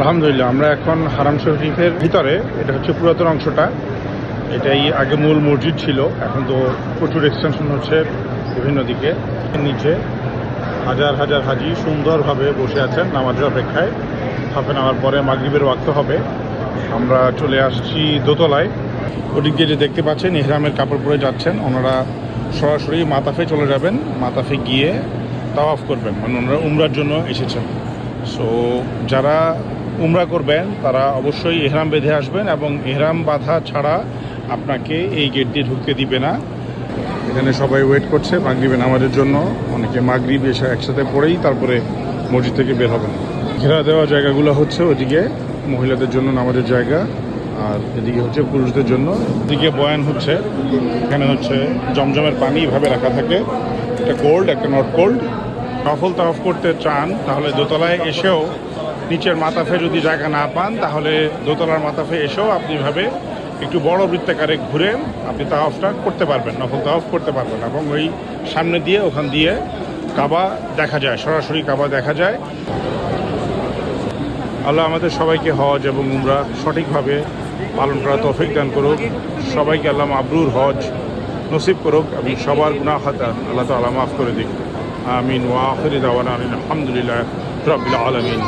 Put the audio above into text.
আলহামদুলিল্লাহ, আমরা এখন হারাম শরীফের ভিতরে। এটা হচ্ছে পুরাতন অংশটা। এটাই আগে মূল মসজিদ ছিল, এখন তো প্রচুর এক্সটেনশন হচ্ছে বিভিন্ন দিকে। নিচে হাজার হাজার হাজি সুন্দরভাবে বসে আছেন নামাজের অপেক্ষায়। হাফ এন আওয়ার পরে মাগরিবের ওয়াক্ত হবে। আমরা চলে আসছি দোতলায়। ওদিক দিয়ে যে দেখতে পাচ্ছেন ইহরামের কাপড় পরে যাচ্ছেন ওনারা, সরাসরি মাতাফে চলে যাবেন। মাতাফে গিয়ে তাওয়াফ করবেন, মানে ওনারা উমরার জন্য এসেছেন। সো যারা উমরা করবেন তারা অবশ্যই ইহরাম বেঁধে আসবেন, এবং ইহরাম বাঁধা ছাড়া আপনাকে এই গেট দিয়ে ঢুকতে দিবে না। এখানে সবাই ওয়েট করছে মাগরিবে নামাজের জন্য। অনেকে মাগরিব এসে একসাথে পড়েই তারপরে মসজিদ থেকে বের হবেন। ঘেরা দেওয়া জায়গাগুলো হচ্ছে ওদিকে মহিলাদের জন্য নামাজের জায়গা, আর এদিকে হচ্ছে পুরুষদের জন্য। এদিকে বয়ান হচ্ছে, এখানে হচ্ছে জমজমের পানি এভাবে রাখা থাকে, একটা কোল্ড একটা নট কোল্ড। নফল তাওয়াফ করতে চান তাহলে দোতলায় এসেও, নিচের মাতাফে যদি জায়গা না পান তাহলে দোতলার মাতাফে এসেও আপনি এভাবে একটু বড় বৃত্তাকারে ঘুরে আপনি তাওয়াফটা করতে পারবেন, নফল তাওয়াফ করতে পারবেন। এবং ওই সামনে দিয়ে ওখান দিয়ে কাবা দেখা যায়, সরাসরি কাবা দেখা যায়। আল্লাহ আমাদের সবাইকে হজ এবং উমরা সঠিকভাবে পালন করার তৌফিক দান করুক। সবাইকে আল্লাহ মাবরুর হজ নসিব করুক এবং সবার গুনাহ খাতা আল্লাহ তাআলা মাফ করে দিক। আমিন ওয়া আখিরু দাওয়ানা আলহামদুলিল্লাহ রাব্বিল আলামিন।